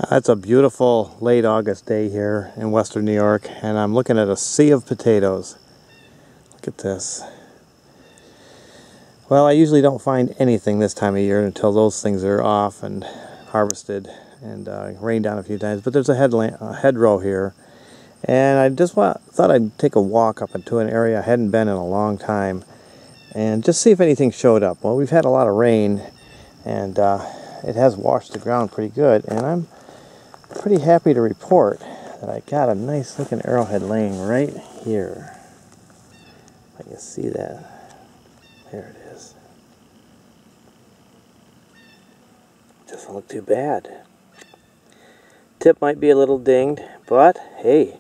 It's a beautiful late August day here in western New York, and I'm looking at a sea of potatoes. Look at this. Well, I usually don't find anything this time of year until those things are off and harvested and rained on a few times. But there's a hedgerow here, and I just thought I'd take a walk up into an area I hadn't been in a long time and just see if anything showed up. Well, we've had a lot of rain, and it has washed the ground pretty good, and I'm pretty happy to report that I got a nice looking arrowhead laying right here. If I can see that. There it is. Doesn't look too bad. Tip might be a little dinged, but hey,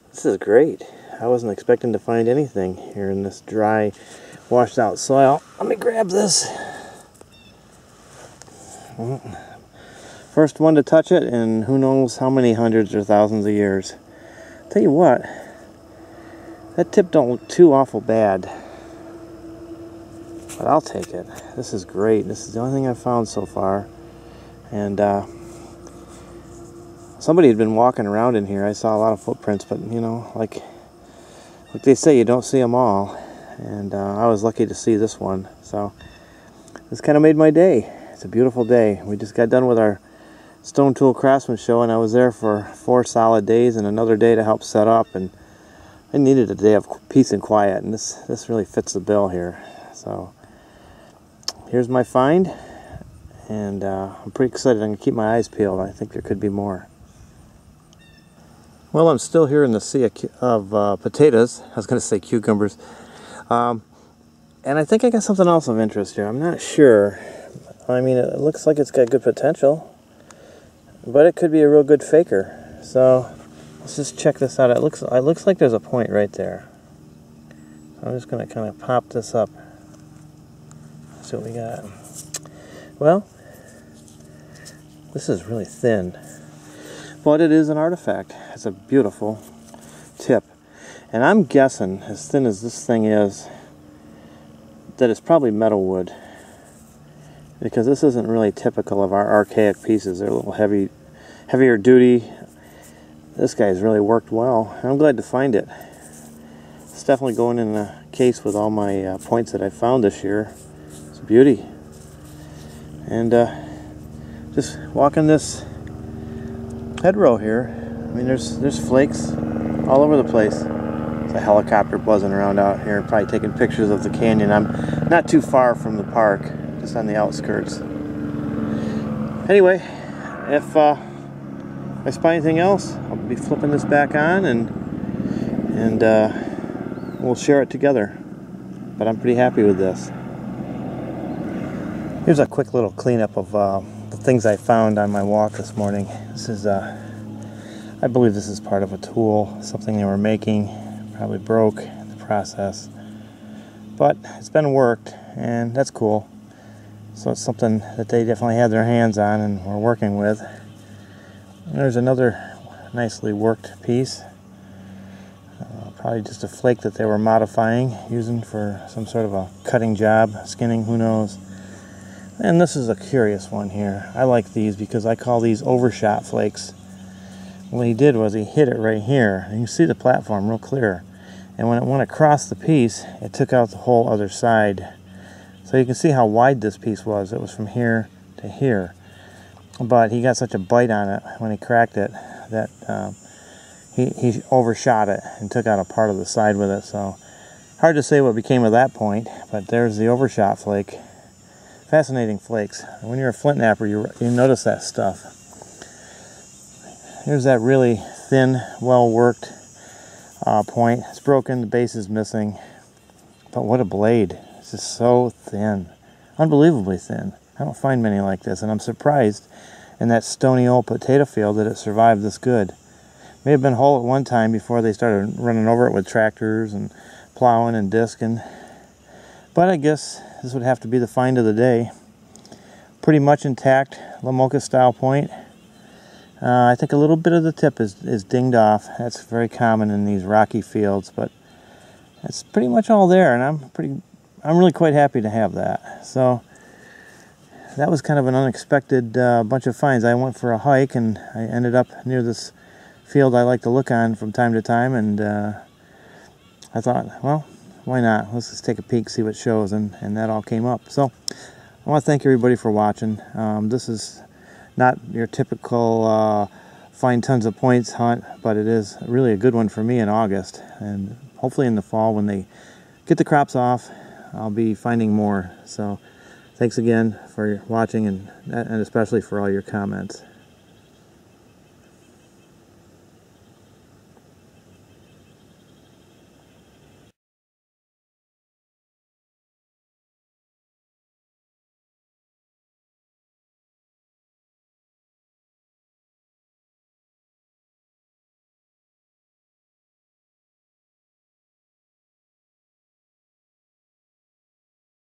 this is great. I wasn't expecting to find anything here in this dry, washed out soil. Let me grab this. First one to touch it in who knows how many hundreds or thousands of years. Tell you what, that tip don't look too awful bad. But I'll take it. This is great. This is the only thing I've found so far. And somebody had been walking around in here. I saw a lot of footprints, but you know, like they say, you don't see them all. And I was lucky to see this one. So this kind of made my day. It's a beautiful day. We just got done with our Stone Tool Craftsman show, and I was there for 4 solid days and another day to help set up, and I needed a day of peace and quiet, and this really fits the bill here. So here's my find, and I'm pretty excited. I'm going to keep my eyes peeled. I think there could be more. Well, I'm still here in the sea of potatoes. I was going to say cucumbers. And I think I got something else of interest here. I'm not sure. I mean, it looks like it's got good potential, but it could be a real good faker. So let's just check this out. It looks like there's a point right there. I'm just going to kind of pop this up. See what we got. Well, this is really thin, but it is an artifact. It's a beautiful tip, and I'm guessing, as thin as this thing is, that it's probably metal wood, because this isn't really typical of our archaic pieces. They're a little heavier duty. This guy's really worked well. I'm glad to find it. It's definitely going in a case with all my points that I found this year. It's a beauty. And just walking this hedgerow here, I mean, there's flakes all over the place. There's a helicopter buzzing around out here, probably taking pictures of the canyon. I'm not too far from the park, just on the outskirts. Anyway, if I spot anything else, I'll be flipping this back on, and we'll share it together. But I'm pretty happy with this. Here's a quick little cleanup of the things I found on my walk this morning. This is, I believe this is part of a tool, something they were making, probably broke in the process. But it's been worked, and that's cool. So it's something that they definitely had their hands on and were working with. And there's another nicely worked piece. Probably just a flake that they were modifying, using for some sort of a cutting job, skinning, who knows. And this is a curious one here. I like these because I call these overshot flakes. What he did was he hit it right here. And you can see the platform real clear. And when it went across the piece, it took out the whole other side. So you can see how wide this piece was. It was from here to here. But he got such a bite on it when he cracked it that he overshot it and took out a part of the side with it. So hard to say what became of that point, but there's the overshot flake. Fascinating flakes. When you're a flint napper, you notice that stuff. Here's that really thin, well-worked point. It's broken, the base is missing. But what a blade. It's just so thin. Unbelievably thin. I don't find many like this, and I'm surprised in that stony old potato field that it survived this good. May have been whole at one time before they started running over it with tractors and plowing and disking. But I guess this would have to be the find of the day. Pretty much intact, Lamoka style point. I think a little bit of the tip is dinged off. That's very common in these rocky fields, but that's pretty much all there, and I'm really quite happy to have that. So that was kind of an unexpected bunch of finds. I went for a hike and I ended up near this field I like to look on from time to time, and I thought, well, why not? Let's just take a peek, see what it shows, and that all came up. So I want to thank everybody for watching. This is not your typical find tons of points hunt, but it is really a good one for me in August, and hopefully in the fall when they get the crops off, I'll be finding more. So thanks again for watching, and especially for all your comments.